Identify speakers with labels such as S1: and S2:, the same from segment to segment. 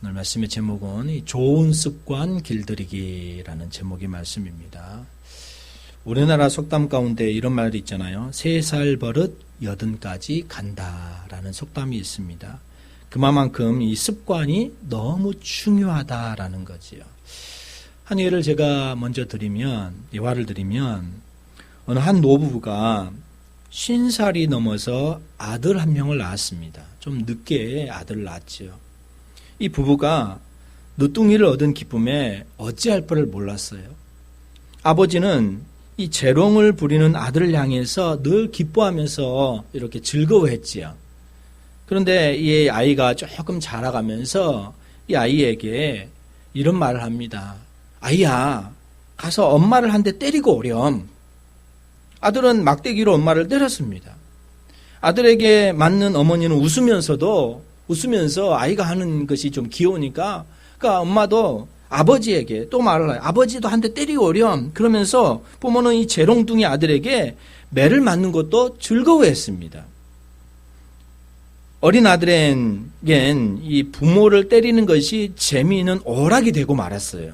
S1: 오늘 말씀의 제목은 이 좋은 습관 길들이기라는 제목의 말씀입니다. 우리나라 속담 가운데 이런 말이 있잖아요. 3살 버릇 80까지 간다라는 속담이 있습니다. 그만큼 이 습관이 너무 중요하다라는 거지요. 한 예를 제가 먼저 드리면, 예화를 드리면, 어느 한 노부부가 50살이 넘어서 아들 한 명을 낳았습니다. 좀 늦게 아들을 낳았지요. 이 부부가 늦둥이를 얻은 기쁨에 어찌할 바를 몰랐어요. 아버지는 이 재롱을 부리는 아들을 향해서 늘 기뻐하면서 이렇게 즐거워했지요. 그런데 이 아이가 조금 자라가면서 이 아이에게 이런 말을 합니다. 아이야, 가서 엄마를 한 대 때리고 오렴. 아들은 막대기로 엄마를 때렸습니다. 아들에게 맞는 어머니는 웃으면서 아이가 하는 것이 좀 귀여우니까 그러니까 엄마도 아버지에게 또 말을 해요. 아버지도 한 대 때리고 오렴. 그러면서 부모는 이 재롱둥이 아들에게 매를 맞는 것도 즐거워했습니다. 어린 아들에겐 이 부모를 때리는 것이 재미있는 오락이 되고 말았어요.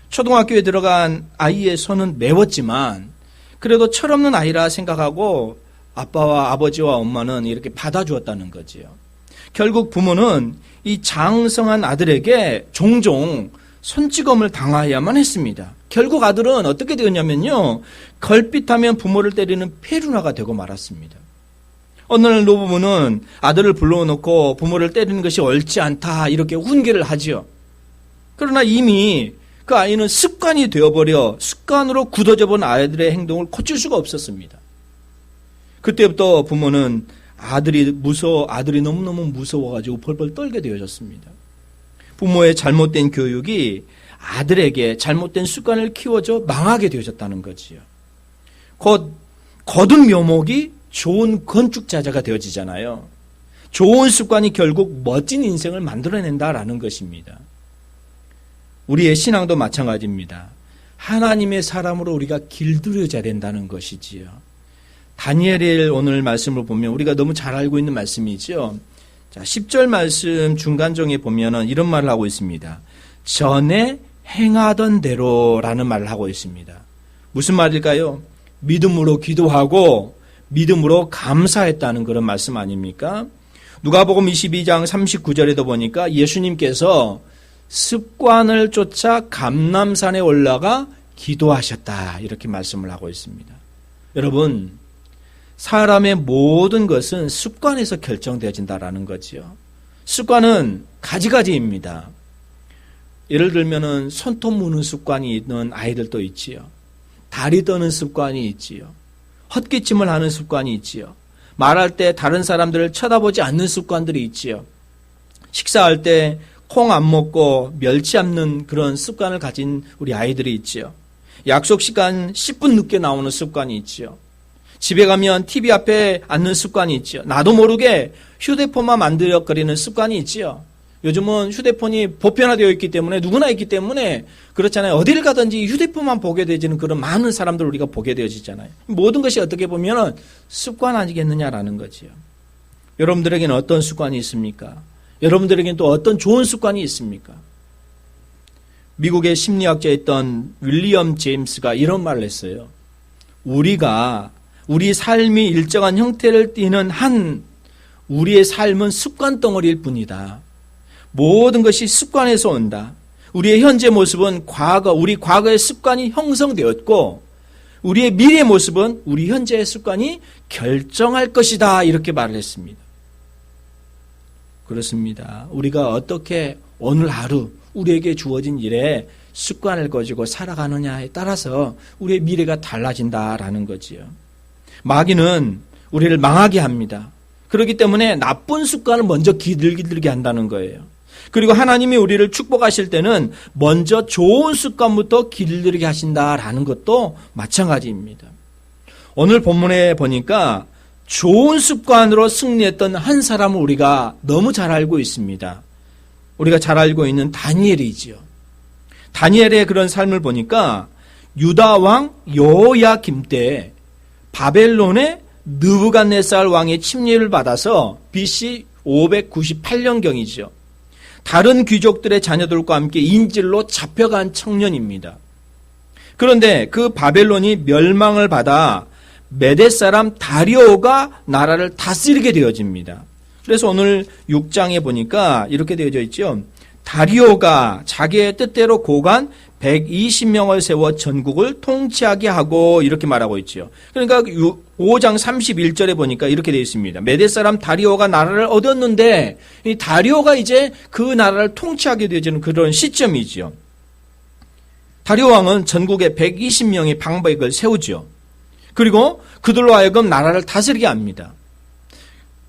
S1: 초등학교에 들어간 아이의 손은 매웠지만 그래도 철없는 아이라 생각하고 아빠와 아버지와 엄마는 이렇게 받아주었다는 거지요. 결국 부모는 이 장성한 아들에게 종종 손찌검을 당하여야만 했습니다. 결국 아들은 어떻게 되었냐면요. 걸핏하면 부모를 때리는 페루나가 되고 말았습니다. 어느 날 노부부는 아들을 불러놓고 부모를 때리는 것이 옳지 않다 이렇게 훈계를 하지요. 그러나 이미 그 아이는 습관이 되어버려 습관으로 굳어져 본 아이들의 행동을 고칠 수가 없었습니다. 그때부터 부모는 아들이 너무너무 무서워가지고 벌벌 떨게 되어졌습니다. 부모의 잘못된 교육이 아들에게 잘못된 습관을 키워줘 망하게 되어졌다는 거지요. 곧 거둔 묘목이 좋은 건축자재가 되어지잖아요. 좋은 습관이 결국 멋진 인생을 만들어낸다라는 것입니다. 우리의 신앙도 마찬가지입니다. 하나님의 사람으로 우리가 길들여져야 된다는 것이지요. 다니엘의 오늘 말씀을 보면 우리가 너무 잘 알고 있는 말씀이죠. 자, 10절 말씀 중간정에 보면은 이런 말을 하고 있습니다. 전에 행하던 대로라는 말을 하고 있습니다. 무슨 말일까요? 믿음으로 기도하고 믿음으로 감사했다는 그런 말씀 아닙니까? 누가복음 22장 39절에도 보니까 예수님께서 습관을 쫓아 감람산에 올라가 기도하셨다 이렇게 말씀을 하고 있습니다. 여러분, 사람의 모든 것은 습관에서 결정되어진다라는 거지요. 습관은 가지가지입니다. 예를 들면은 손톱 무는 습관이 있는 아이들도 있지요. 다리 떠는 습관이 있지요. 헛기침을 하는 습관이 있지요. 말할 때 다른 사람들을 쳐다보지 않는 습관들이 있지요. 식사할 때 콩 안 먹고 멸치 밟는 그런 습관을 가진 우리 아이들이 있지요. 약속 시간 10분 늦게 나오는 습관이 있지요. 집에 가면 TV 앞에 앉는 습관이 있지요. 나도 모르게 휴대폰만 만들어거리는 습관이 있지요. 요즘은 휴대폰이 보편화되어 있기 때문에 누구나 있기 때문에 그렇잖아요. 어디를 가든지 휴대폰만 보게 되지는 그런 많은 사람들을 우리가 보게 되어지잖아요. 모든 것이 어떻게 보면 습관 아니겠느냐라는 거지요. 여러분들에게는 어떤 습관이 있습니까? 여러분들에게는 또 어떤 좋은 습관이 있습니까? 미국의 심리학자였던 윌리엄 제임스가 이런 말을 했어요. 우리 삶이 일정한 형태를 띠는 우리의 삶은 습관 덩어리일 뿐이다. 모든 것이 습관에서 온다. 우리의 현재 모습은 우리 과거의 습관이 형성되었고 우리의 미래의 모습은 우리 현재의 습관이 결정할 것이다. 이렇게 말을 했습니다. 그렇습니다. 우리가 어떻게 오늘 하루 우리에게 주어진 일에 습관을 가지고 살아가느냐에 따라서 우리의 미래가 달라진다라는 거지요. 마귀는 우리를 망하게 합니다. 그렇기 때문에 나쁜 습관을 먼저 길들게 한다는 거예요. 그리고 하나님이 우리를 축복하실 때는 먼저 좋은 습관부터 길들이게 하신다라는 것도 마찬가지입니다. 오늘 본문에 보니까 좋은 습관으로 승리했던 한 사람을 우리가 너무 잘 알고 있습니다. 우리가 잘 알고 있는 다니엘이지요. 다니엘의 그런 삶을 보니까 유다 왕 여호야김 때 바벨론의 느부갓네살 왕의 침례를 받아서 BC 598년경이죠. 다른 귀족들의 자녀들과 함께 인질로 잡혀간 청년입니다. 그런데 그 바벨론이 멸망을 받아 메대 사람 다리오가 나라를 다스리게 되어집니다. 그래서 오늘 6장에 보니까 이렇게 되어져 있죠. 다리오가 자기의 뜻대로 고관 120명을 세워 전국을 통치하게 하고 이렇게 말하고 있죠. 그러니까 5장 31절에 보니까 이렇게 되어 있습니다. 메대 사람 다리오가 나라를 얻었는데 이 다리오가 이제 그 나라를 통치하게 되어지는 그런 시점이죠. 다리오 왕은 전국에 120명의 방백을 세우죠. 그리고 그들로 하여금 나라를 다스리게 합니다.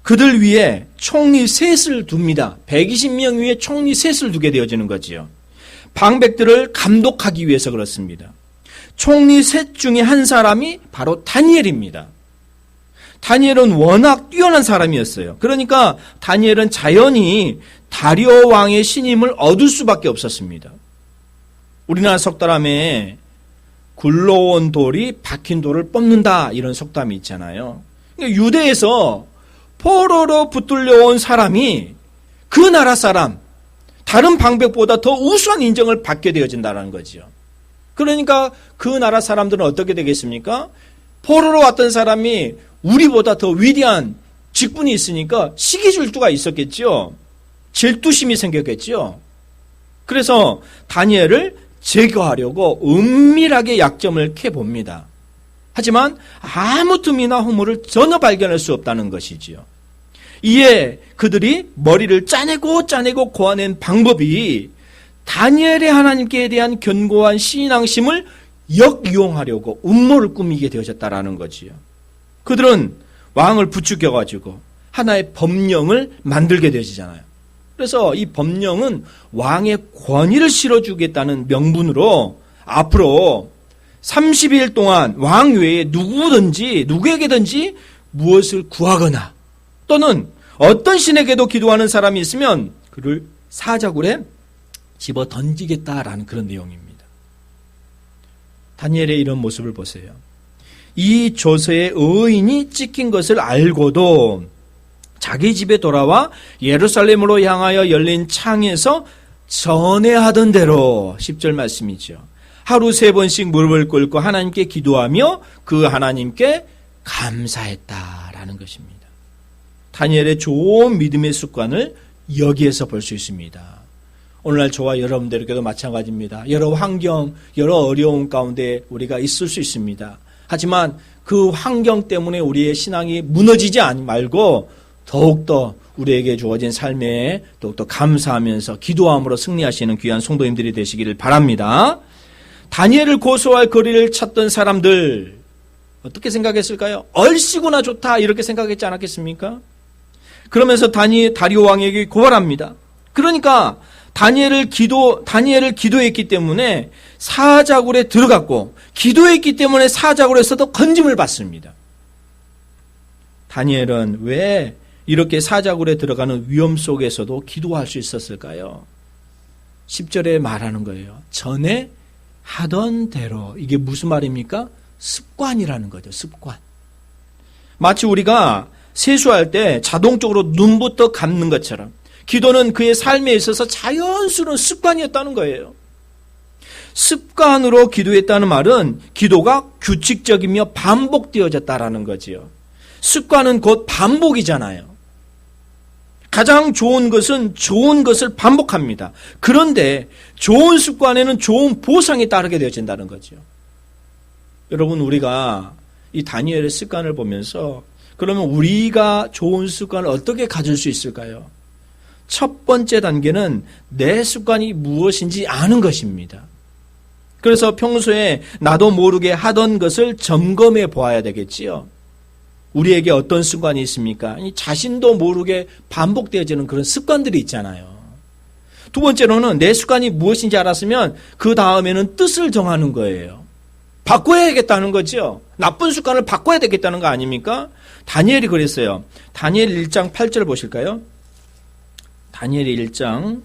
S1: 그들 위에 총리 셋을 둡니다. 120명 위에 총리 셋을 두게 되어지는 거지요. 방백들을 감독하기 위해서 그렇습니다. 총리 셋 중에 한 사람이 바로 다니엘입니다. 다니엘은 워낙 뛰어난 사람이었어요. 그러니까 다니엘은 자연히 다리오 왕의 신임을 얻을 수밖에 없었습니다. 우리나라 속담에 굴러온 돌이 박힌 돌을 뽑는다 이런 속담이 있잖아요. 유대에서 포로로 붙들려온 사람이 그 나라 사람, 다른 방백보다 더 우수한 인정을 받게 되어진다는 거죠. 그러니까 그 나라 사람들은 어떻게 되겠습니까? 포로로 왔던 사람이 우리보다 더 위대한 직분이 있으니까 시기 질투가 있었겠죠. 질투심이 생겼겠죠. 그래서 다니엘을 제거하려고 은밀하게 약점을 캐봅니다. 하지만 아무 틈이나 허물을 전혀 발견할 수 없다는 것이지요. 이에 그들이 머리를 짜내고 고아낸 방법이 다니엘의 하나님께 대한 견고한 신앙심을 역이용하려고 음모를 꾸미게 되어졌다라는 거지요. 그들은 왕을 부추겨가지고 하나의 법령을 만들게 되어지잖아요. 그래서 이 법령은 왕의 권위를 실어주겠다는 명분으로 앞으로 30일 동안 왕 외에 누구에게든지 무엇을 구하거나 또는 어떤 신에게도 기도하는 사람이 있으면 그를 사자굴에 집어 던지겠다라는 그런 내용입니다. 다니엘의 이런 모습을 보세요. 이 조서에 의인이 찍힌 것을 알고도 자기 집에 돌아와 예루살렘으로 향하여 열린 창에서 전에하던 대로 10절 말씀이죠. 하루 3번씩 무릎을 꿇고 하나님께 기도하며 그 하나님께 감사했다라는 것입니다. 다니엘의 좋은 믿음의 습관을 여기에서 볼 수 있습니다. 오늘날 저와 여러분들에게도 마찬가지입니다. 여러 환경, 여러 어려움 가운데 우리가 있을 수 있습니다. 하지만 그 환경 때문에 우리의 신앙이 무너지지 말고 더욱더 우리에게 주어진 삶에 더욱더 감사하면서 기도함으로 승리하시는 귀한 성도님들이 되시기를 바랍니다. 다니엘을 고소할 거리를 찾던 사람들 어떻게 생각했을까요? 얼씨구나 좋다 이렇게 생각했지 않았겠습니까? 그러면서 다리오 왕에게 고발합니다. 그러니까 다니엘을 기도했기 때문에 사자굴에 들어갔고 기도했기 때문에 사자굴에서도 건짐을 받습니다. 다니엘은 왜 이렇게 사자굴에 들어가는 위험 속에서도 기도할 수 있었을까요? 10절에 말하는 거예요. 전에 하던 대로. 이게 무슨 말입니까? 습관이라는 거죠. 습관. 마치 우리가 세수할 때 자동적으로 눈부터 감는 것처럼 기도는 그의 삶에 있어서 자연스러운 습관이었다는 거예요. 습관으로 기도했다는 말은 기도가 규칙적이며 반복되어졌다라는 거지요. 습관은 곧 반복이잖아요. 가장 좋은 것은 좋은 것을 반복합니다. 그런데 좋은 습관에는 좋은 보상이 따르게 되어진다는 거죠. 여러분, 우리가 이 다니엘의 습관을 보면서 그러면 우리가 좋은 습관을 어떻게 가질 수 있을까요? 첫 번째 단계는 내 습관이 무엇인지 아는 것입니다. 그래서 평소에 나도 모르게 하던 것을 점검해 보아야 되겠지요. 우리에게 어떤 습관이 있습니까? 자신도 모르게 반복되어지는 그런 습관들이 있잖아요. 두 번째로는 내 습관이 무엇인지 알았으면 그 다음에는 뜻을 정하는 거예요. 바꿔야겠다는 거죠. 나쁜 습관을 바꿔야 되겠다는 거 아닙니까? 다니엘이 그랬어요. 다니엘 1장 8절 보실까요? 다니엘 1장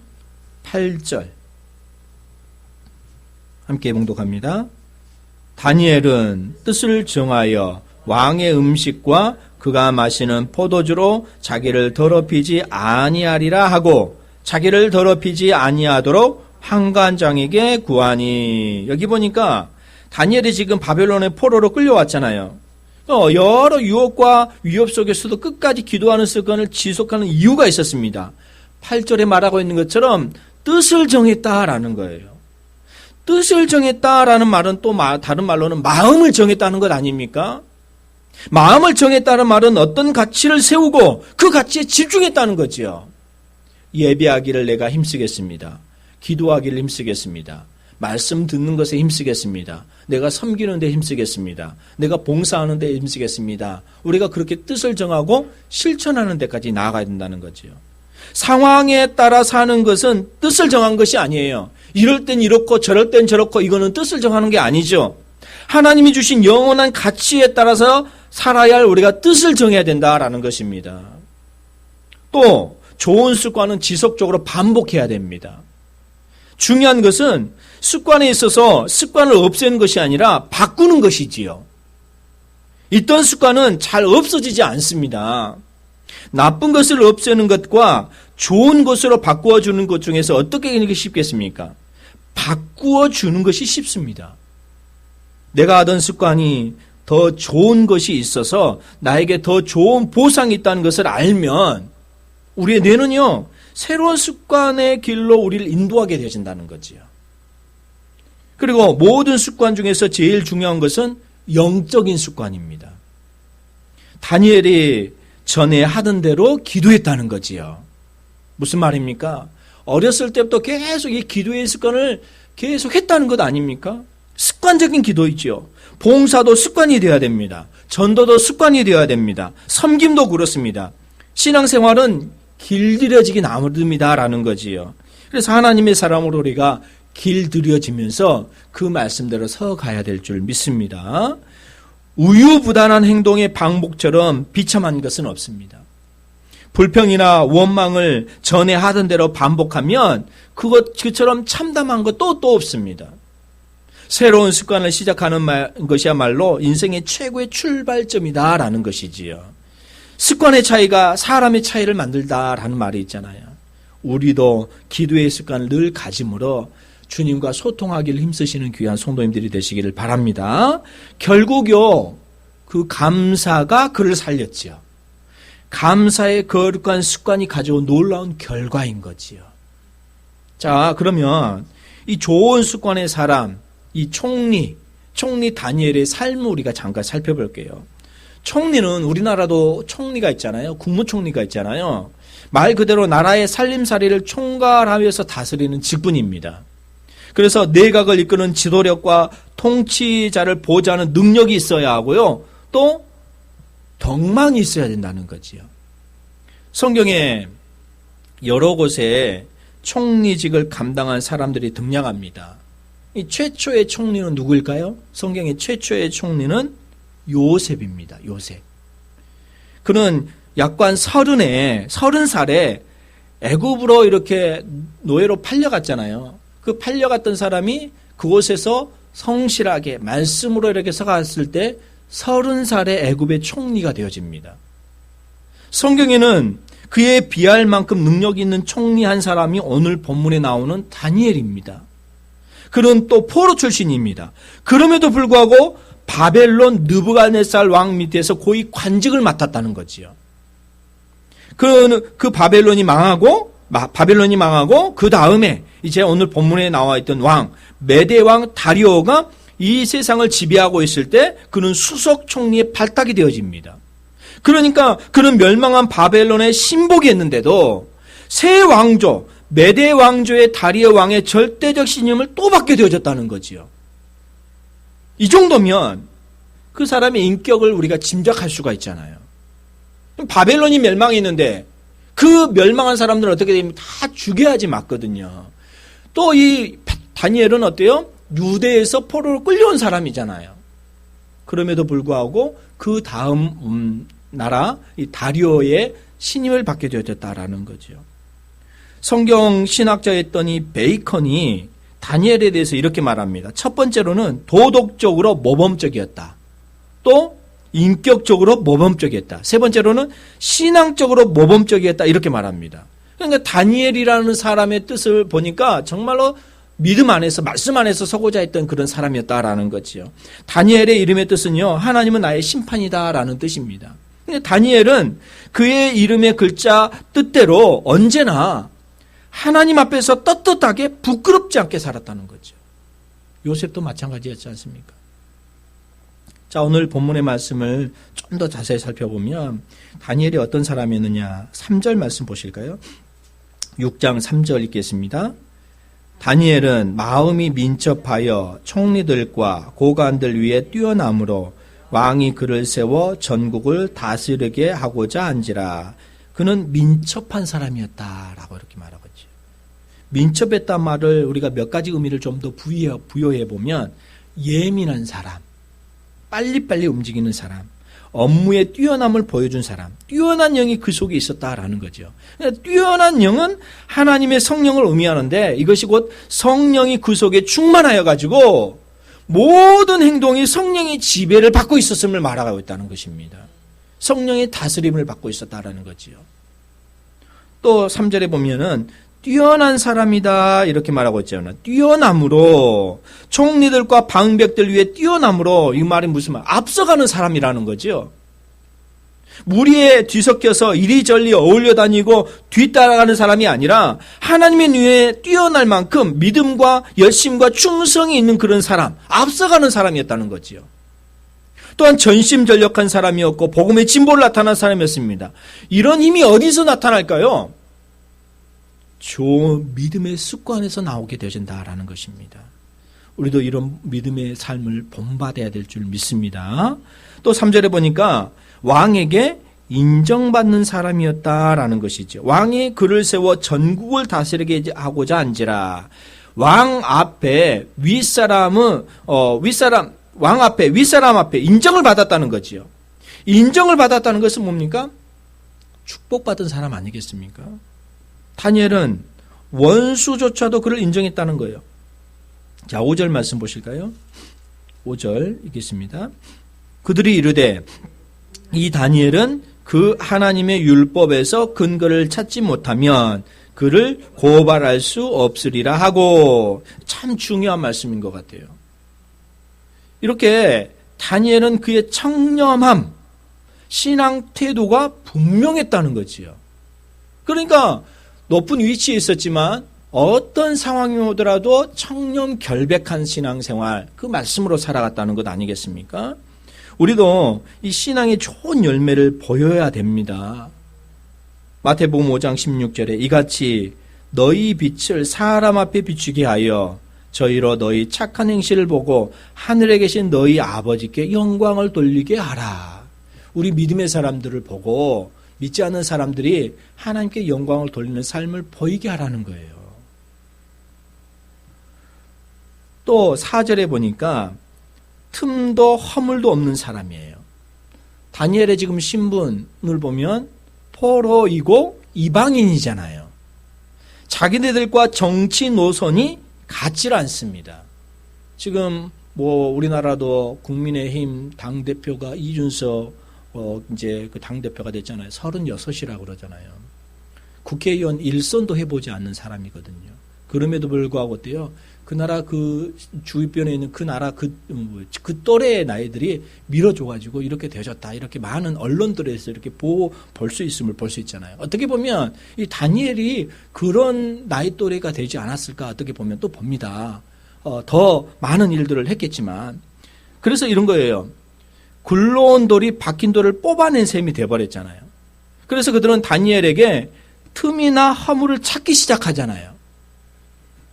S1: 8절 함께 봉독합니다. 다니엘은 뜻을 정하여 왕의 음식과 그가 마시는 포도주로 자기를 더럽히지 아니하리라 하고 자기를 더럽히지 아니하도록 환관장에게 구하니. 여기 보니까 다니엘이 지금 바벨론의 포로로 끌려왔잖아요. 여러 유혹과 위협 속에서도 끝까지 기도하는 습관을 지속하는 이유가 있었습니다. 8절에 말하고 있는 것처럼 뜻을 정했다라는 거예요. 뜻을 정했다라는 말은 또 다른 말로는 마음을 정했다는 것 아닙니까? 마음을 정했다는 말은 어떤 가치를 세우고 그 가치에 집중했다는 거지요. 예배하기를 내가 힘쓰겠습니다. 기도하기를 힘쓰겠습니다. 말씀 듣는 것에 힘쓰겠습니다. 내가 섬기는 데 힘쓰겠습니다. 내가 봉사하는 데 힘쓰겠습니다. 우리가 그렇게 뜻을 정하고 실천하는 데까지 나아가야 된다는 거지요. 상황에 따라 사는 것은 뜻을 정한 것이 아니에요. 이럴 땐 이렇고 저럴 땐 저렇고 이거는 뜻을 정하는 게 아니죠. 하나님이 주신 영원한 가치에 따라서 살아야 할 우리가 뜻을 정해야 된다라는 것입니다. 또 좋은 습관은 지속적으로 반복해야 됩니다. 중요한 것은 습관에 있어서 습관을 없애는 것이 아니라 바꾸는 것이지요. 있던 습관은 잘 없어지지 않습니다. 나쁜 것을 없애는 것과 좋은 것으로 바꾸어 주는 것 중에서 어떻게 하는 게 쉽겠습니까? 바꾸어 주는 것이 쉽습니다. 내가 하던 습관이 더 좋은 것이 있어서 나에게 더 좋은 보상이 있다는 것을 알면 우리의 뇌는요, 새로운 습관의 길로 우리를 인도하게 되어진다는 거지요. 그리고 모든 습관 중에서 제일 중요한 것은 영적인 습관입니다. 다니엘이 전에 하던 대로 기도했다는 거지요. 무슨 말입니까? 어렸을 때부터 계속 이 기도의 습관을 계속 했다는 것 아닙니까? 습관적인 기도이지요. 봉사도 습관이 되어야 됩니다. 전도도 습관이 되어야 됩니다. 섬김도 그렇습니다. 신앙생활은 길들여지기 나름이다라는 거지요. 그래서 하나님의 사람으로 우리가 길들여지면서 그 말씀대로 서가야 될 줄 믿습니다. 우유부단한 행동의 반복처럼 비참한 것은 없습니다. 불평이나 원망을 전에 하던 대로 반복하면 그처럼 참담한 것 또 없습니다. 새로운 습관을 시작하는 것이야말로 인생의 최고의 출발점이다라는 것이지요. 습관의 차이가 사람의 차이를 만들다라는 말이 있잖아요. 우리도 기도의 습관을 늘 가짐으로 주님과 소통하기를 힘쓰시는 귀한 성도님들이 되시기를 바랍니다. 결국요, 그 감사가 그를 살렸지요. 감사의 거룩한 습관이 가져온 놀라운 결과인 거지요. 자, 그러면 이 좋은 습관의 사람, 이 총리 다니엘의 삶을 우리가 잠깐 살펴볼게요. 총리는 우리나라도 총리가 있잖아요. 국무총리가 있잖아요. 말 그대로 나라의 살림살이를 총괄하면서 다스리는 직분입니다. 그래서 내각을 이끄는 지도력과 통치자를 보좌하는 능력이 있어야 하고요. 또 덕망이 있어야 된다는 거지요. 성경에 여러 곳에 총리직을 감당한 사람들이 등장합니다. 이 최초의 총리는 누구일까요? 성경의 최초의 총리는 요셉입니다. 요셉. 그는 약관 30살에 애굽으로 이렇게 노예로 팔려갔잖아요. 그 팔려갔던 사람이 그곳에서 성실하게 말씀으로 이렇게 서갔을 때 30살에 애굽의 총리가 되어집니다. 성경에는 그에 비할 만큼 능력 있는 총리 한 사람이 오늘 본문에 나오는 다니엘입니다. 그는 또 포로 출신입니다. 그럼에도 불구하고 바벨론 느부갓네살 왕 밑에서 고위 관직을 맡았다는 거지요. 그 바벨론이 망하고 그 다음에 이제 오늘 본문에 나와 있던 왕 메대 왕 다리오가 이 세상을 지배하고 있을 때 그는 수석 총리의 발탁이 되어집니다. 그러니까 그는 멸망한 바벨론의 신복이었는데도 새 왕조 메대 왕조의 다리오 왕의 절대적 신임을 또 받게 되어졌다는 거지요. 이 정도면 그 사람의 인격을 우리가 짐작할 수가 있잖아요. 바벨론이 멸망했는데 그 멸망한 사람들은 어떻게 됩니까? 다 죽여야지 맞거든요. 또 이 다니엘은 어때요? 유대에서 포로로 끌려온 사람이잖아요. 그럼에도 불구하고 그 다음 나라 이 다리오의 신임을 받게 되어졌다라는 거죠. 성경 신학자였던 이 베이컨이 다니엘에 대해서 이렇게 말합니다. 첫 번째로는 도덕적으로 모범적이었다. 또 인격적으로 모범적이었다. 세 번째로는 신앙적으로 모범적이었다. 이렇게 말합니다. 그러니까 다니엘이라는 사람의 뜻을 보니까 정말로 믿음 안에서, 말씀 안에서 서고자 했던 그런 사람이었다라는 거지요. 다니엘의 이름의 뜻은요, 하나님은 나의 심판이다라는 뜻입니다. 근데 다니엘은 그의 이름의 글자 뜻대로 언제나 하나님 앞에서 떳떳하게 부끄럽지 않게 살았다는 거죠. 요셉도 마찬가지였지 않습니까? 자, 오늘 본문의 말씀을 좀 더 자세히 살펴보면 다니엘이 어떤 사람이었느냐, 3절 말씀 보실까요? 6장 3절 읽겠습니다. 다니엘은 마음이 민첩하여 총리들과 고관들 위에 뛰어남으로 왕이 그를 세워 전국을 다스리게 하고자 한지라. 그는 민첩한 사람이었다라고 이렇게 말하고 있죠. 민첩했단 말을 우리가 몇 가지 의미를 좀 더 부여해 보면 예민한 사람, 빨리빨리 움직이는 사람, 업무에 뛰어남을 보여준 사람, 뛰어난 영이 그 속에 있었다라는 거죠. 뛰어난 영은 하나님의 성령을 의미하는데 이것이 곧 성령이 그 속에 충만하여 가지고 모든 행동이 성령의 지배를 받고 있었음을 말하고 있다는 것입니다. 성령의 다스림을 받고 있었다라는 거지요. 또 3절에 보면은 뛰어난 사람이다 이렇게 말하고 있잖아요. 뛰어남으로, 총리들과 방백들 위에 뛰어남으로, 이 말이 무슨 말? 앞서가는 사람이라는 거죠. 무리에 뒤섞여서 이리저리 어울려 다니고 뒤따라가는 사람이 아니라 하나님의 눈에 뛰어날 만큼 믿음과 열심과 충성이 있는 그런 사람, 앞서가는 사람이었다는 거지요. 또한 전심전력한 사람이었고 복음의 진보를 나타난 사람이었습니다. 이런 힘이 어디서 나타날까요? 좋은 믿음의 습관에서 나오게 되신다라는 것입니다. 우리도 이런 믿음의 삶을 본받아야 될 줄 믿습니다. 또 3절에 보니까 왕에게 인정받는 사람이었다라는 것이죠. 왕이 그를 세워 전국을 다스리게 하고자 한지라. 왕 앞에 왕 앞에 윗사람 앞에 인정을 받았다는 거지요. 인정을 받았다는 것은 뭡니까? 축복받은 사람 아니겠습니까? 다니엘은 원수조차도 그를 인정했다는 거예요. 자, 5절 말씀 보실까요? 5절 읽겠습니다. 그들이 이르되 이 다니엘은 그 하나님의 율법에서 근거를 찾지 못하면 그를 고발할 수 없으리라 하고, 참 중요한 말씀인 것 같아요. 이렇게 다니엘은 그의 청렴함, 신앙 태도가 분명했다는 거지요. 그러니까 높은 위치에 있었지만 어떤 상황이 오더라도 청렴 결백한 신앙생활, 그 말씀으로 살아갔다는 것 아니겠습니까? 우리도 이 신앙의 좋은 열매를 보여야 됩니다. 마태복음 5장 16절에 이같이 너희 빛을 사람 앞에 비추게 하여 저희로 너희 착한 행실을 보고 하늘에 계신 너희 아버지께 영광을 돌리게 하라. 우리 믿음의 사람들을 보고 믿지 않는 사람들이 하나님께 영광을 돌리는 삶을 보이게 하라는 거예요. 또 4절에 보니까 틈도 허물도 없는 사람이에요. 다니엘의 지금 신분을 보면 포로이고 이방인이잖아요. 자기네들과 정치 노선이 같질 않습니다. 지금 우리나라도 국민의힘 당대표가 이준석 이제 그 당대표가 됐잖아요. 36이라고 그러잖아요. 국회의원 1선도 해보지 않는 사람이거든요. 그럼에도 불구하고 어때요? 그 나라 그 주변에 있는 그 나라 그 또래의 나이들이 밀어줘가지고 이렇게 되어졌다. 이렇게 많은 언론들에서 이렇게 볼 수 있음을 볼 수 있잖아요. 어떻게 보면 이 다니엘이 그런 나이 또래가 되지 않았을까 어떻게 보면 또 봅니다. 더 많은 일들을 했겠지만 그래서 이런 거예요. 굴러온 돌이 박힌 돌을 뽑아낸 셈이 돼버렸잖아요. 그래서 그들은 다니엘에게 틈이나 허물을 찾기 시작하잖아요.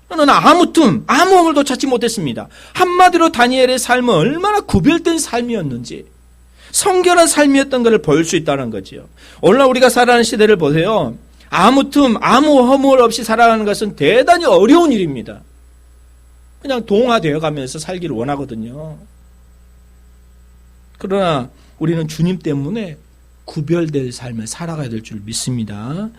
S1: 그는 아무 틈, 아무 허물도 찾지 못했습니다. 한마디로 다니엘의 삶은 얼마나 구별된 삶이었는지, 성결한 삶이었던 것을 볼 수 있다는 거지요. 오늘날 우리가 살아가는 시대를 보세요. 아무 틈, 아무 허물 없이 살아가는 것은 대단히 어려운 일입니다. 그냥 동화되어 가면서 살기를 원하거든요. 그러나 우리는 주님 때문에 구별될 삶을 살아가야 될 줄 믿습니다.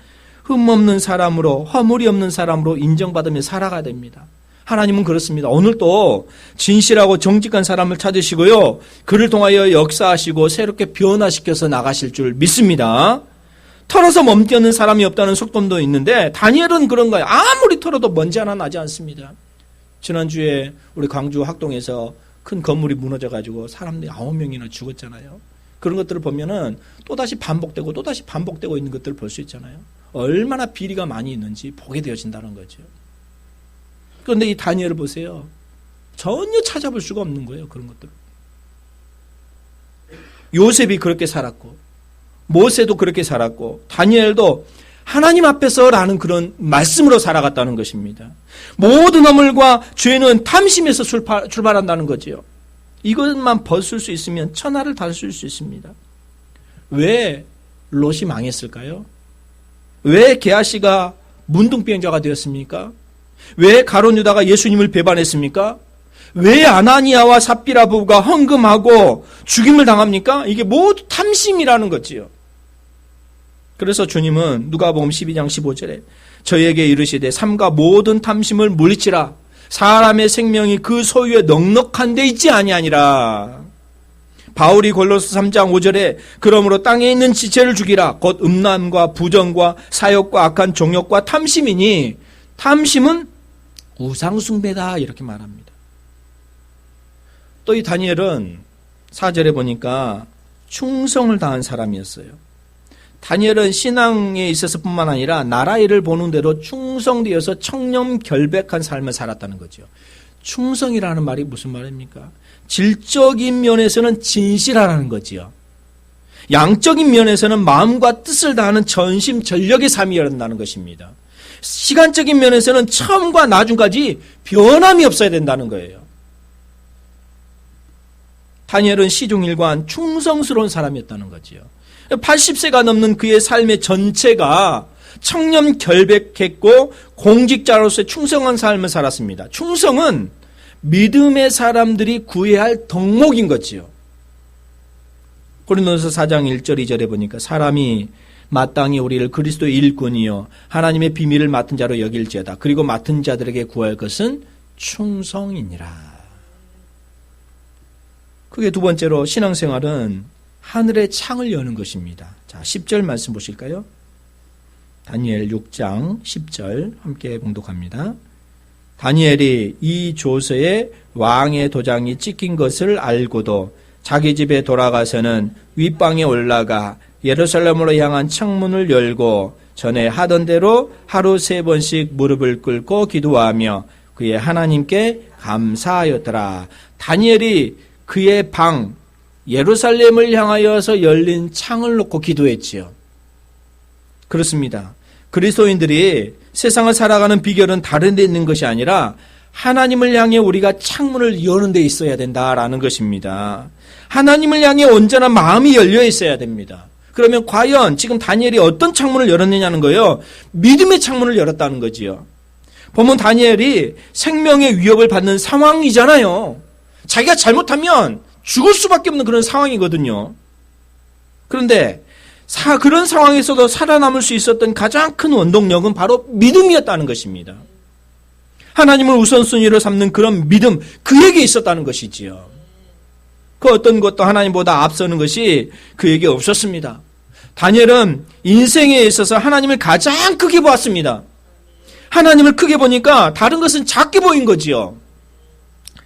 S1: 흠없는 사람으로, 허물이 없는 사람으로 인정받으며 살아가야 됩니다. 하나님은 그렇습니다. 오늘도 진실하고 정직한 사람을 찾으시고요. 그를 통하여 역사하시고 새롭게 변화시켜서 나가실 줄 믿습니다. 털어서 멈추는 사람이 없다는 속담도 있는데 다니엘은 그런 거예요. 아무리 털어도 먼지 하나 나지 않습니다. 지난주에 우리 광주 학동에서 큰 건물이 무너져가지고 사람들이 9명이나 죽었잖아요. 그런 것들을 보면은 또다시 반복되고 또다시 반복되고 있는 것들을 볼 수 있잖아요. 얼마나 비리가 많이 있는지 보게 되어진다는 거죠. 그런데 이 다니엘을 보세요. 전혀 찾아볼 수가 없는 거예요. 그런 것들. 요셉이 그렇게 살았고 모세도 그렇게 살았고 다니엘도 하나님 앞에서라는 그런 말씀으로 살아갔다는 것입니다. 모든 허물과 죄는 탐심에서 출발한다는 거지요. 이것만 벗을 수 있으면 천하를 다스릴 수 있습니다. 왜 롯이 망했을까요? 왜 게하시가 문둥병자가 되었습니까? 왜 가룟 유다가 예수님을 배반했습니까? 왜 아나니아와 삽비라 부부가 헌금하고 죽임을 당합니까? 이게 모두 탐심이라는 거지요. 그래서 주님은 누가복음 12장 15절에 저희에게 이르시되 삼가 모든 탐심을 물리치라. 사람의 생명이 그 소유에 넉넉한 데 있지 아니하니라. 바울이 골로새 3장 5절에 그러므로 땅에 있는 지체를 죽이라. 곧 음란과 부정과 사욕과 악한 정욕과 탐심이니 탐심은 우상숭배다 이렇게 말합니다. 또 이 다니엘은 4절에 보니까 충성을 다한 사람이었어요. 다니엘은 신앙에 있어서뿐만 아니라 나라 일을 보는 대로 충성되어서 청렴결백한 삶을 살았다는 거죠. 충성이라는 말이 무슨 말입니까? 질적인 면에서는 진실하라는 거지요. 양적인 면에서는 마음과 뜻을 다하는 전심전력의 삶이어야 한다는 것입니다. 시간적인 면에서는 처음과 나중까지 변함이 없어야 된다는 거예요. 다니엘은 시종일관 충성스러운 사람이었다는 거지요. 80세가 넘는 그의 삶의 전체가 청렴결백했고 공직자로서의 충성한 삶을 살았습니다. 충성은 믿음의 사람들이 구해야 할 덕목인 거지요. 고린도서 4장 1절 2절에 보니까 사람이 마땅히 우리를 그리스도의 일꾼이요 하나님의 비밀을 맡은 자로 여길지어다. 그리고 맡은 자들에게 구할 것은 충성이니라. 그게 두 번째로 신앙생활은 하늘의 창을 여는 것입니다. 자, 10절 말씀 보실까요? 다니엘 6장 10절 함께 봉독합니다. 다니엘이 이 조서에 왕의 도장이 찍힌 것을 알고도 자기 집에 돌아가서는 윗방에 올라가 예루살렘으로 향한 창문을 열고 전에 하던 대로 하루 3번씩 무릎을 꿇고 기도하며 그의 하나님께 감사하였더라. 다니엘이 그의 방 예루살렘을 향하여서 열린 창을 놓고 기도했지요. 그렇습니다. 그리스도인들이 세상을 살아가는 비결은 다른 데 있는 것이 아니라 하나님을 향해 우리가 창문을 여는 데 있어야 된다라는 것입니다. 하나님을 향해 온전한 마음이 열려 있어야 됩니다. 그러면 과연 지금 다니엘이 어떤 창문을 열었느냐는 거예요. 믿음의 창문을 열었다는 거지요. 보면 다니엘이 생명의 위협을 받는 상황이잖아요. 자기가 잘못하면 죽을 수밖에 없는 그런 상황이거든요. 그런데 그런 상황에서도 살아남을 수 있었던 가장 큰 원동력은 바로 믿음이었다는 것입니다. 하나님을 우선순위로 삼는 그런 믿음, 그에게 있었다는 것이지요. 그 어떤 것도 하나님보다 앞서는 것이 그에게 없었습니다. 다니엘은 인생에 있어서 하나님을 가장 크게 보았습니다. 하나님을 크게 보니까 다른 것은 작게 보인 거지요.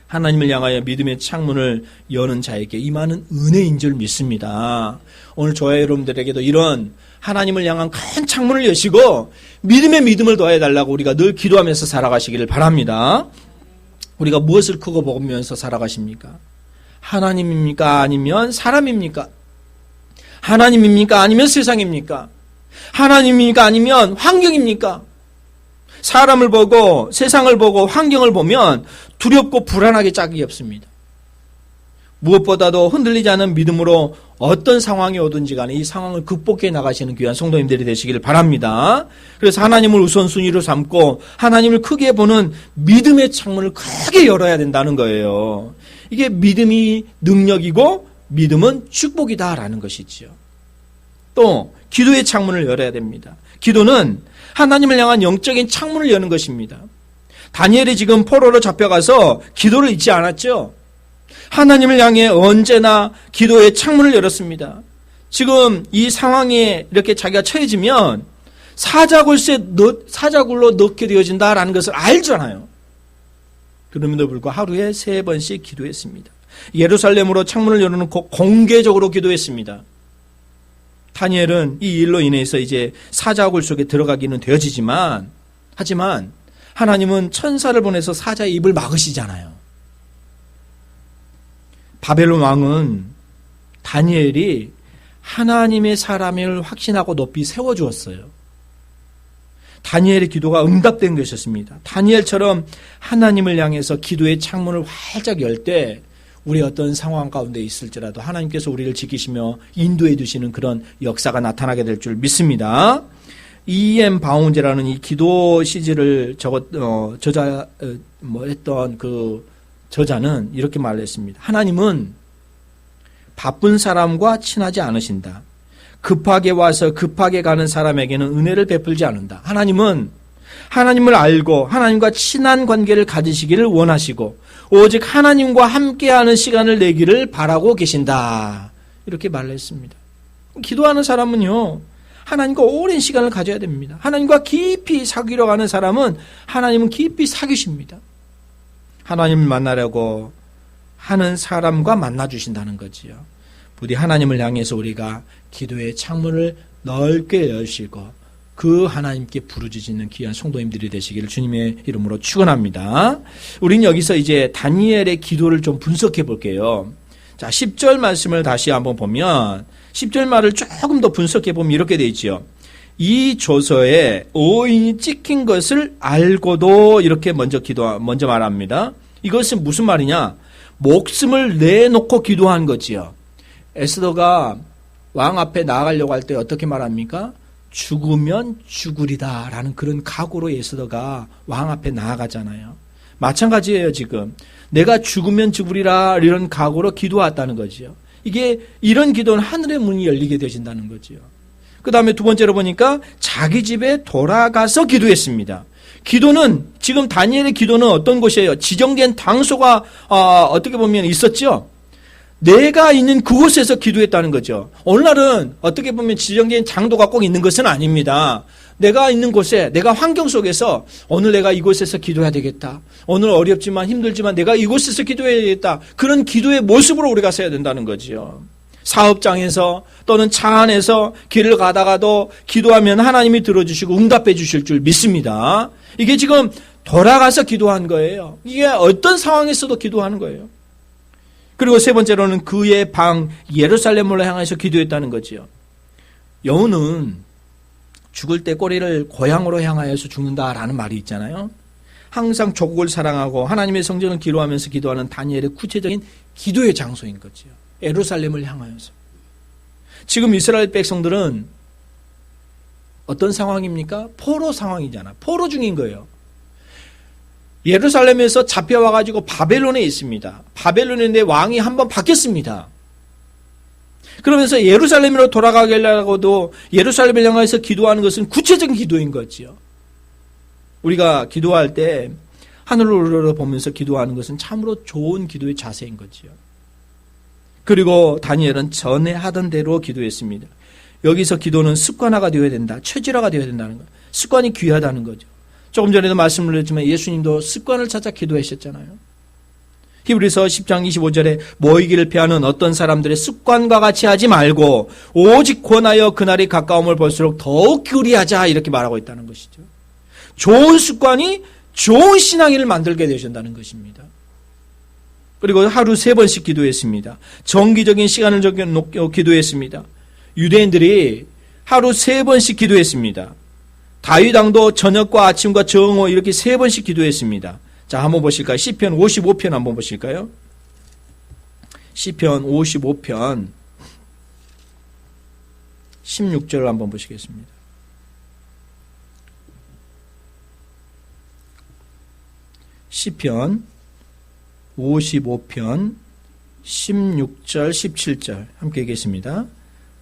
S1: 하나님을 향하여 믿음의 창문을 여는 자에게 임하는 은혜인 줄 믿습니다. 오늘 저와 여러분들에게도 이런 하나님을 향한 큰 창문을 여시고 믿음의 믿음을 더해달라고 우리가 늘 기도하면서 살아가시기를 바랍니다. 우리가 무엇을 크고 보면서 살아가십니까? 하나님입니까? 아니면 사람입니까? 하나님입니까? 아니면 세상입니까? 하나님입니까? 아니면 환경입니까? 사람을 보고 세상을 보고 환경을 보면 두렵고 불안하게 짝이 없습니다. 무엇보다도 흔들리지 않은 믿음으로 어떤 상황이 오든지 간에 이 상황을 극복해 나가시는 귀한 성도님들이 되시기를 바랍니다. 그래서 하나님을 우선순위로 삼고 하나님을 크게 보는 믿음의 창문을 크게 열어야 된다는 거예요. 이게 믿음이 능력이고 믿음은 축복이다라는 것이지요. 또 기도의 창문을 열어야 됩니다. 기도는 하나님을 향한 영적인 창문을 여는 것입니다. 다니엘이 지금 포로로 잡혀가서 기도를 잊지 않았죠. 하나님을 향해 언제나 기도의 창문을 열었습니다. 지금 이 상황에 이렇게 자기가 처해지면 사자굴로 넣게 되어진다라는 것을 알잖아요. 그럼에도 불구하고 하루에 3번씩 기도했습니다. 예루살렘으로 창문을 열어놓고 공개적으로 기도했습니다. 다니엘은 이 일로 인해서 이제 사자굴 속에 들어가기는 되어지지만, 하지만 하나님은 천사를 보내서 사자의 입을 막으시잖아요. 바벨론 왕은 다니엘이 하나님의 사람을 확신하고 높이 세워주었어요. 다니엘의 기도가 응답된 것이었습니다. 다니엘처럼 하나님을 향해서 기도의 창문을 활짝 열 때 우리 어떤 상황 가운데 있을지라도 하나님께서 우리를 지키시며 인도해 주시는 그런 역사가 나타나게 될 줄 믿습니다. E.M. 바운제라는 이 기도 시지를 했던 그 저자는 이렇게 말했습니다. 하나님은 바쁜 사람과 친하지 않으신다. 급하게 와서 급하게 가는 사람에게는 은혜를 베풀지 않는다. 하나님은 하나님을 알고 하나님과 친한 관계를 가지시기를 원하시고 오직 하나님과 함께하는 시간을 내기를 바라고 계신다. 이렇게 말을 했습니다. 기도하는 사람은요, 하나님과 오랜 시간을 가져야 됩니다. 하나님과 깊이 사귀려 가는 사람은 하나님은 깊이 사귀십니다. 하나님을 만나려고 하는 사람과 만나주신다는 거지요. 부디 하나님을 향해서 우리가 기도의 창문을 넓게 여시고 그 하나님께 부르짖는 귀한 성도님들이 되시기를 주님의 이름으로 축원합니다. 우리는 여기서 이제 다니엘의 기도를 좀 분석해 볼게요. 자, 10절 말씀을 다시 한번 보면 10절 말을 조금 더 분석해 보면 이렇게 되어 있죠. 이 조서에 오인이 찍힌 것을 알고도 이렇게 먼저 말합니다. 이것은 무슨 말이냐? 목숨을 내놓고 기도한 거지요. 에스더가 왕 앞에 나아가려고 할 때 어떻게 말합니까? 죽으면 죽으리다 라는 그런 각오로 에스더가 왕 앞에 나아가잖아요. 마찬가지예요. 지금 내가 죽으면 죽으리라 이런 각오로 기도했다는 거지요. 이런 기도는 하늘의 문이 열리게 되신다는 거지요. 그 다음에 두 번째로 보니까 자기 집에 돌아가서 기도했습니다. 기도는 지금 다니엘의 기도는 어떤 곳이에요? 지정된 장소가 어떻게 보면 있었죠. 내가 있는 그곳에서 기도했다는 거죠. 오늘날은 어떻게 보면 지정된 장소가 꼭 있는 것은 아닙니다. 내가 있는 곳에, 내가 환경 속에서 오늘 내가 이곳에서 기도해야 되겠다. 오늘 어렵지만 힘들지만 내가 이곳에서 기도해야 되겠다. 그런 기도의 모습으로 우리가 서야 된다는 거죠. 사업장에서 또는 차 안에서 길을 가다가도 기도하면 하나님이 들어주시고 응답해 주실 줄 믿습니다. 이게 지금 돌아가서 기도한 거예요. 이게 어떤 상황에서도 기도하는 거예요. 그리고 세 번째로는 그의 방 예루살렘으로 향해서 기도했다는 거지요. 여우는 죽을 때 꼬리를 고향으로 향하여서 죽는다라는 말이 있잖아요. 항상 조국을 사랑하고 하나님의 성전을 기도하면서 기도하는 다니엘의 구체적인 기도의 장소인 거지요. 예루살렘을 향하여서. 지금 이스라엘 백성들은 어떤 상황입니까? 포로 상황이잖아. 포로 중인 거예요. 예루살렘에서 잡혀와가지고 바벨론에 있습니다. 바벨론인데 왕이 한번 바뀌었습니다. 그러면서 예루살렘으로 돌아가려고도 예루살렘을 향해서 기도하는 것은 구체적인 기도인 거지요. 우리가 기도할 때 하늘을 보면서 기도하는 것은 참으로 좋은 기도의 자세인 거지요. 그리고 다니엘은 전에 하던 대로 기도했습니다. 여기서 기도는 습관화가 되어야 된다. 체질화가 되어야 된다는 거예요. 습관이 귀하다는 거죠. 조금 전에도 말씀을 드렸지만 예수님도 습관을 찾아 기도하셨잖아요. 히브리서 10장 25절에 모이기를 피하는 어떤 사람들의 습관과 같이 하지 말고 오직 권하여 그날이 가까움을 볼수록 더욱 기울이하자 이렇게 말하고 있다는 것이죠. 좋은 습관이 좋은 신앙인을 만들게 되신다는 것입니다. 그리고 하루 3번씩 기도했습니다. 정기적인 시간을 정해놓고 기도했습니다. 유대인들이 하루 3번씩 기도했습니다. 다윗 왕도 저녁과 아침과 정오 이렇게 3번씩 기도했습니다. 자, 한번 보실까요? 시편 55편 한번 보실까요? 시편 55편 16절을 한번 보시겠습니다. 시편 55편 16절 17절 함께 읽겠습니다.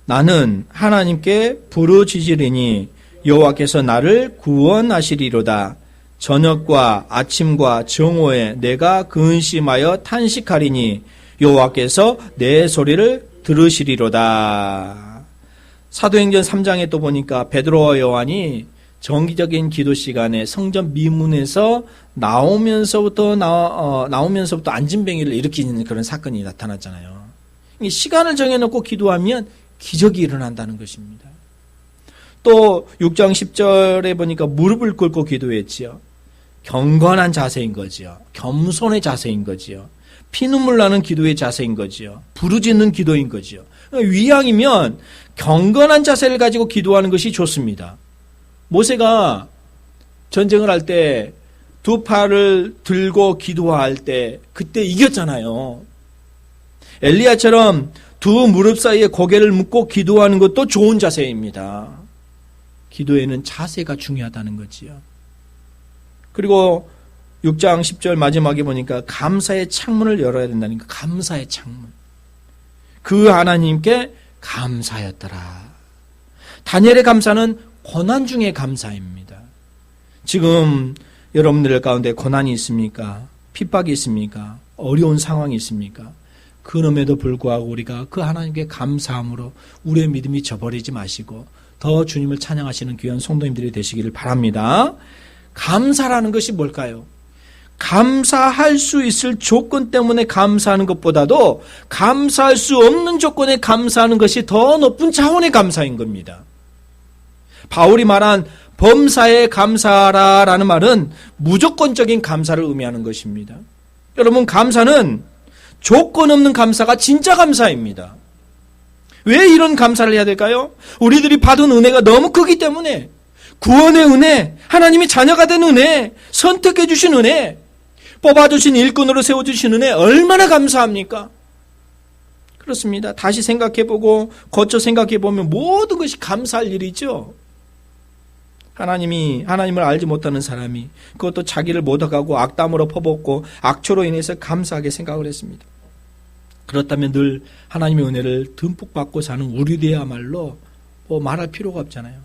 S1: 나는 하나님께 부르짖으리니 여호와께서 나를 구원하시리로다. 저녁과 아침과 정오에 내가 근심하여 탄식하리니 여호와께서 내 소리를 들으시리로다. 사도행전 3장에 또 보니까 베드로와 요한이 정기적인 기도 시간에 성전 미문에서 나오면서부터 안진뱅이를 일으키는 그런 사건이 나타났잖아요. 시간을 정해놓고 기도하면 기적이 일어난다는 것입니다. 또 6장 10절에 보니까 무릎을 꿇고 기도했지요. 경건한 자세인 거지요. 겸손의 자세인 거지요. 피눈물 나는 기도의 자세인 거지요. 부르짖는 기도인 거지요. 위양이면 경건한 자세를 가지고 기도하는 것이 좋습니다. 모세가 전쟁을 할 때 두 팔을 들고 기도할 때 그때 이겼잖아요. 엘리야처럼 두 무릎 사이에 고개를 묶고 기도하는 것도 좋은 자세입니다. 기도에는 자세가 중요하다는 거지요. 그리고 6장 10절 마지막에 보니까 감사의 창문을 열어야 된다니까. 감사의 창문. 그 하나님께 감사였더라. 다니엘의 감사는 고난 중의 감사입니다. 지금 여러분들 가운데 고난이 있습니까? 핍박이 있습니까? 어려운 상황이 있습니까? 그럼에도 불구하고 우리가 그 하나님께 감사함으로 우리의 믿음이 저버리지 마시고 더 주님을 찬양하시는 귀한 성도님들이 되시기를 바랍니다. 감사라는 것이 뭘까요? 감사할 수 있을 조건 때문에 감사하는 것보다도 감사할 수 없는 조건에 감사하는 것이 더 높은 차원의 감사인 겁니다. 바울이 말한 범사에 감사하라라는 말은 무조건적인 감사를 의미하는 것입니다. 여러분, 감사는 조건 없는 감사가 진짜 감사입니다. 왜 이런 감사를 해야 될까요? 우리들이 받은 은혜가 너무 크기 때문에 구원의 은혜, 하나님이 자녀가 된 은혜, 선택해 주신 은혜, 뽑아주신 일꾼으로 세워주신 은혜 얼마나 감사합니까? 그렇습니다. 다시 생각해보고 거쳐 생각해보면 모든 것이 감사할 일이죠. 하나님을 알지 못하는 사람이 그것도 자기를 못하고 악담으로 퍼붓고 악초로 인해서 감사하게 생각을 했습니다. 그렇다면 늘 하나님의 은혜를 듬뿍 받고 사는 우리들야말로 말할 필요가 없잖아요.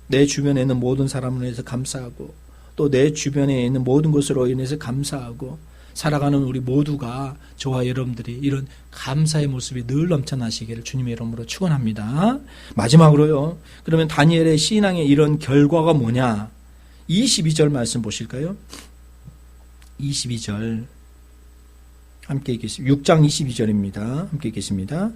S1: 내 주변에 있는 모든 사람을 위해서 감사하고 또 내 주변에 있는 모든 것으로 인해서 감사하고 살아가는 우리 모두가, 저와 여러분들이 이런 감사의 모습이 늘 넘쳐나시기를 주님의 이름으로 축원합니다. 마지막으로요. 그러면 다니엘의 신앙의 이런 결과가 뭐냐? 22절 말씀 보실까요? 22절 함께 읽겠습니다. 6장 22절입니다. 함께 읽겠습니다.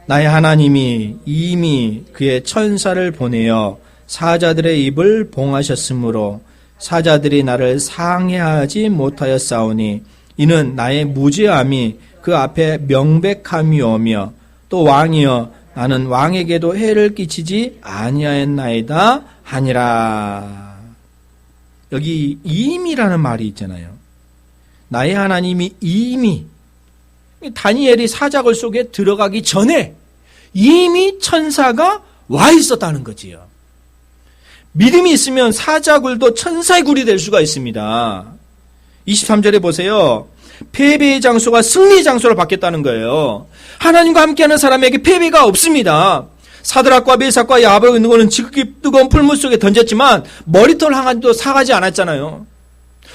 S1: 나의 하나님이 이미 그의 천사를 보내어 사자들의 입을 봉하셨으므로 사자들이 나를 상해하지 못하였사오니 이는 나의 무죄함이 그 앞에 명백함이오며 또 왕이여 나는 왕에게도 해를 끼치지 아니하였나이다 하니라. 여기 이미라는 말이 있잖아요. 나의 하나님이 이미, 다니엘이 사자굴 속에 들어가기 전에 이미 천사가 와 있었다는 거지요. 믿음이 있으면 사자굴도 천사의 굴이 될 수가 있습니다. 23절에 보세요. 패배의 장소가 승리의 장소로 바뀌었다는 거예요. 하나님과 함께하는 사람에게 패배가 없습니다. 사드락과 메삭과 야베고는 지극히 뜨거운 풀물 속에 던졌지만 머리털 하나도 사가지 않았잖아요.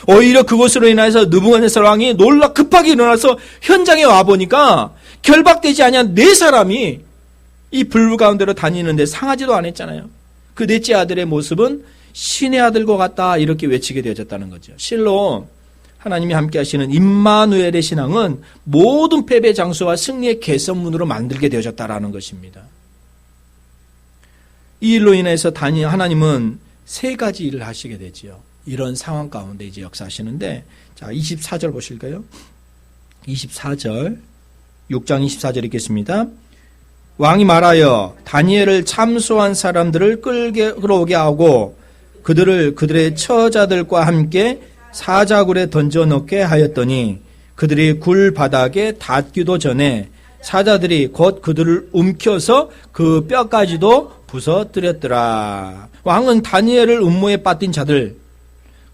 S1: 오히려 그것으로 인해서 느부갓네살 왕이 놀라 급하게 일어나서 현장에 와보니까 결박되지 아니한 네 사람이 이 불 가운데로 다니는데 상하지도 않았잖아요. 그 넷째 아들의 모습은 신의 아들과 같다 이렇게 외치게 되어졌다는 거죠. 실로 하나님이 함께 하시는 임마누엘의 신앙은 모든 패배 장소와 승리의 개선문으로 만들게 되어졌다라는 것입니다. 이 일로 인해서 하나님은 세 가지 일을 하시게 되지요. 이런 상황 가운데 이제 역사하시는데, 자, 24절 보실까요? 24절, 6장 24절 읽겠습니다. 왕이 말하여 다니엘을 참소한 사람들을 끌어오게 하고 그들의 처자들과 함께 사자굴에 던져 넣게 하였더니 그들이 굴 바닥에 닿기도 전에 사자들이 곧 그들을 움켜서 그 뼈까지도 부서뜨렸더라. 왕은 다니엘을 음모에 빠뜨린 자들,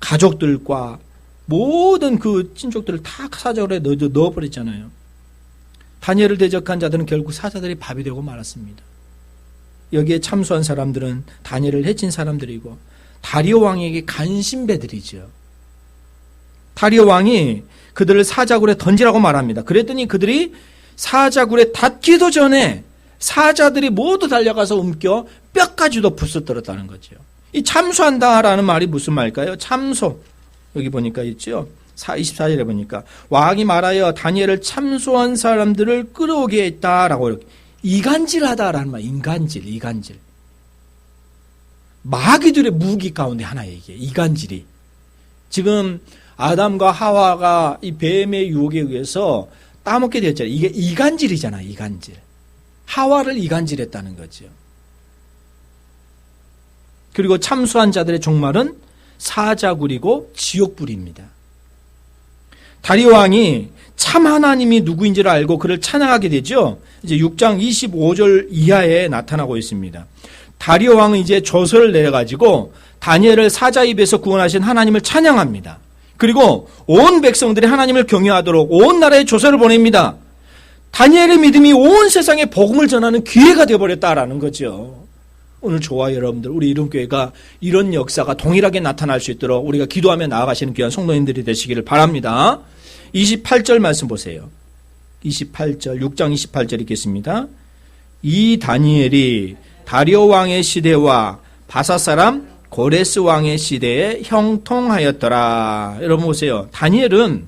S1: 가족들과 모든 그 친족들을 다 사자굴에 넣어버렸잖아요. 다니엘을 대적한 자들은 결국 사자들이 밥이 되고 말았습니다. 여기에 참소한 사람들은 다니엘을 해친 사람들이고 다리오 왕에게 간신배들이죠. 다리오 왕이 그들을 사자굴에 던지라고 말합니다. 그랬더니 그들이 사자굴에 닿기도 전에 사자들이 모두 달려가서 움켜 뼈까지도 부숴들었다는 거죠. 이 참소한다라는 말이 무슨 말일까요? 참소. 여기 보니까 있죠. 24절에 보니까 왕이 말하여 다니엘을 참소한 사람들을 끌어오게 했다라고 이렇게 이간질하다라는 말, 이간질. 마귀들의 무기 가운데 하나 이게 이간질이. 지금 아담과 하와가 이 뱀의 유혹에 의해서 따먹게 되었잖아요. 이게 이간질이잖아요. 이간질. 하와를 이간질했다는 거죠. 그리고 참소한 자들의 종말은 사자굴이고 지옥불입니다. 다리오 왕이 참 하나님이 누구인지를 알고 그를 찬양하게 되죠. 이제 6장 25절 이하에 나타나고 있습니다. 다리오 왕은 이제 조서를 내려가지고 다니엘을 사자 입에서 구원하신 하나님을 찬양합니다. 그리고 온 백성들이 하나님을 경외하도록 온 나라에 조서를 보냅니다. 다니엘의 믿음이 온 세상에 복음을 전하는 기회가 되어버렸다라는 거죠. 오늘 저와 여러분들 우리 이름교회가 이런 역사가 동일하게 나타날 수 있도록 우리가 기도하며 나아가시는 귀한 성도님들이 되시기를 바랍니다. 28절 말씀 보세요. 28절 6장 28절 읽겠습니다. 이 다니엘이 다리오 왕의 시대와 바사 사람 고레스 왕의 시대에 형통하였더라. 여러분 보세요. 다니엘은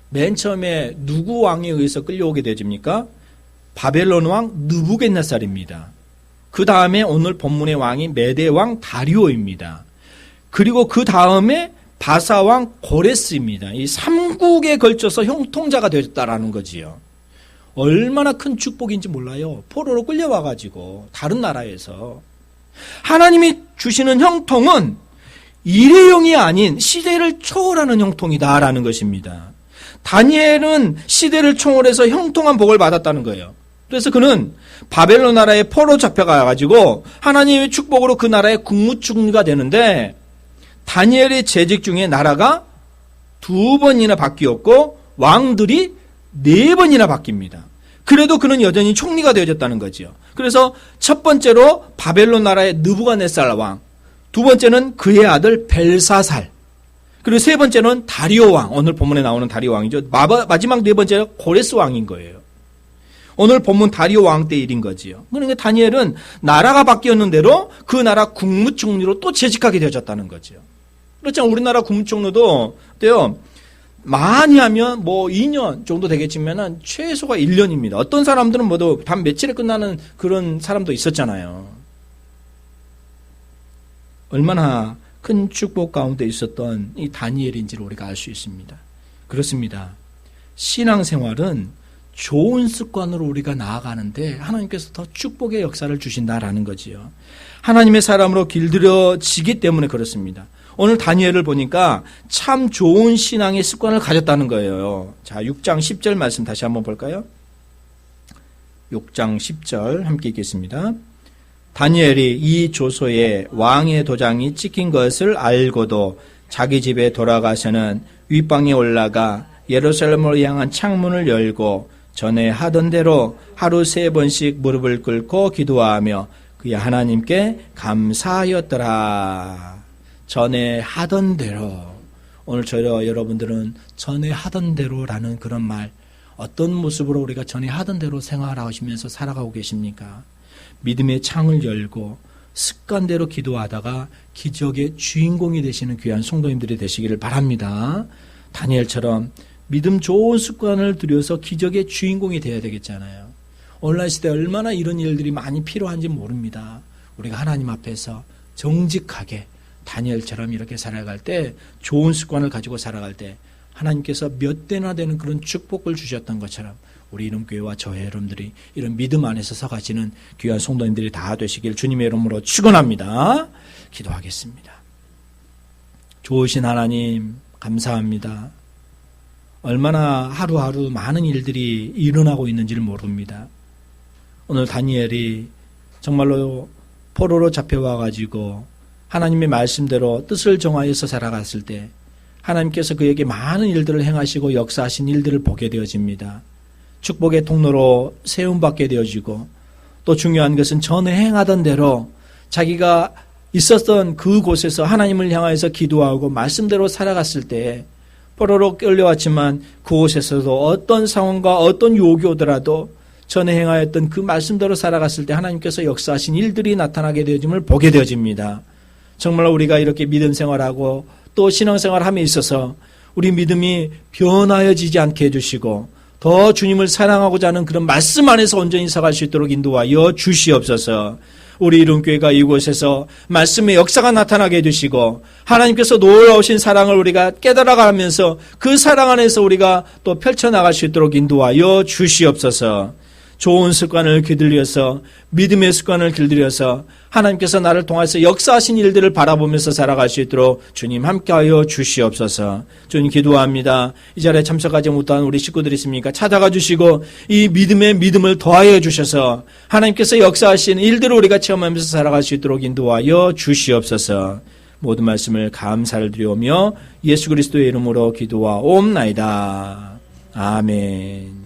S1: 맨 처음에 누구 왕에 의해서 끌려오게 되집니까? 바벨론 왕 느부갓네살입니다. 그 다음에 오늘 본문의 왕이 메대 왕 다리오입니다. 그리고 그 다음에 바사 왕 고레스입니다. 이 3국에 걸쳐서 형통자가 되었다라는 거지요. 얼마나 큰 축복인지 몰라요. 포로로 끌려와가지고 다른 나라에서 하나님이 주시는 형통은 일회용이 아닌 시대를 초월하는 형통이다라는 것입니다. 다니엘은 시대를 초월해서 형통한 복을 받았다는 거예요. 그래서 그는 바벨론 나라에 포로 잡혀가가지고 하나님의 축복으로 그 나라의 국무총리가 되는데 다니엘의 재직 중에 나라가 2번이나 바뀌었고 왕들이 4번이나 바뀝니다. 그래도 그는 여전히 총리가 되어졌다는 거죠. 그래서 첫 번째로 바벨론 나라의 느부갓네살 왕, 두 번째는 그의 아들 벨사살, 그리고 세 번째는 다리오 왕, 오늘 본문에 나오는 다리오 왕이죠. 마지막 네 번째는 고레스 왕인 거예요. 오늘 본문 다리오 왕 때 일인 거지요. 그러니까 다니엘은 나라가 바뀌었는 대로 그 나라 국무총리로 또 재직하게 되어졌다는 거죠. 그렇잖아요. 우리나라 국무총리도 어때요? 많이 하면 뭐 2년 정도 되겠지만 최소가 1년입니다. 어떤 사람들은 모두 단 며칠에 끝나는 그런 사람도 있었잖아요. 얼마나 큰 축복 가운데 있었던 이 다니엘인지를 우리가 알 수 있습니다. 그렇습니다. 신앙생활은 좋은 습관으로 우리가 나아가는데 하나님께서 더 축복의 역사를 주신다라는 거지요. 하나님의 사람으로 길들여지기 때문에 그렇습니다. 오늘 다니엘을 보니까 참 좋은 신앙의 습관을 가졌다는 거예요. 자, 6장 10절 말씀 다시 한번 볼까요? 6장 10절 함께 읽겠습니다. 다니엘이 이 조서에 왕의 도장이 찍힌 것을 알고도 자기 집에 돌아가서는 윗방에 올라가 예루살렘으로 향한 창문을 열고 전에 하던 대로 하루 3번씩 무릎을 꿇고 기도하며 그의 하나님께 감사하였더라. 전에 하던 대로. 오늘 저희와 여러분들은 전에 하던 대로라는 그런 말, 어떤 모습으로 우리가 전에 하던 대로 생활하시면서 살아가고 계십니까? 믿음의 창을 열고 습관대로 기도하다가 기적의 주인공이 되시는 귀한 성도님들이 되시기를 바랍니다. 다니엘처럼 믿음 좋은 습관을 들여서 기적의 주인공이 되어야 되겠잖아요. 오늘날 시대에 얼마나 이런 일들이 많이 필요한지 모릅니다. 우리가 하나님 앞에서 정직하게 다니엘처럼 이렇게 살아갈 때, 좋은 습관을 가지고 살아갈 때 하나님께서 몇 대나 되는 그런 축복을 주셨던 것처럼 우리 이름교회와 저의 여러분들이 이런 믿음 안에서 서가시는 귀한 성도님들이 다 되시길 주님의 이름으로 축원합니다. 기도하겠습니다. 좋으신 하나님 감사합니다. 얼마나 하루하루 많은 일들이 일어나고 있는지를 모릅니다. 오늘 다니엘이 정말로 포로로 잡혀와가지고 하나님의 말씀대로 뜻을 정하여서 살아갔을 때 하나님께서 그에게 많은 일들을 행하시고 역사하신 일들을 보게 되어집니다. 축복의 통로로 세움받게 되어지고, 또 중요한 것은 전에 행하던 대로 자기가 있었던 그곳에서 하나님을 향하여서 기도하고 말씀대로 살아갔을 때 포로로 끌려왔지만 그곳에서도 어떤 상황과 어떤 유혹이 오더라도 전에 행하였던 그 말씀대로 살아갔을 때 하나님께서 역사하신 일들이 나타나게 되어짐을 보게 되어집니다. 정말 우리가 이렇게 믿음 생활하고 또 신앙생활함에 있어서 우리 믿음이 변하여지지 않게 해주시고 더 주님을 사랑하고자 하는 그런 말씀 안에서 온전히 살아갈 수 있도록 인도하여 주시옵소서. 우리 이름교회가 이곳에서 말씀의 역사가 나타나게 해주시고 하나님께서 놀라우신 사랑을 우리가 깨달아가면서 그 사랑 안에서 우리가 또 펼쳐나갈 수 있도록 인도하여 주시옵소서. 좋은 습관을 길들여서 믿음의 습관을 길들여서 하나님께서 나를 통해서 역사하신 일들을 바라보면서 살아갈 수 있도록 주님 함께하여 주시옵소서. 주님 기도합니다. 이 자리에 참석하지 못한 우리 식구들이 있습니까? 찾아가 주시고 이 믿음의 믿음을 더하여 주셔서 하나님께서 역사하신 일들을 우리가 체험하면서 살아갈 수 있도록 인도하여 주시옵소서. 모든 말씀을 감사를 드리오며 예수 그리스도의 이름으로 기도하옵나이다. 아멘.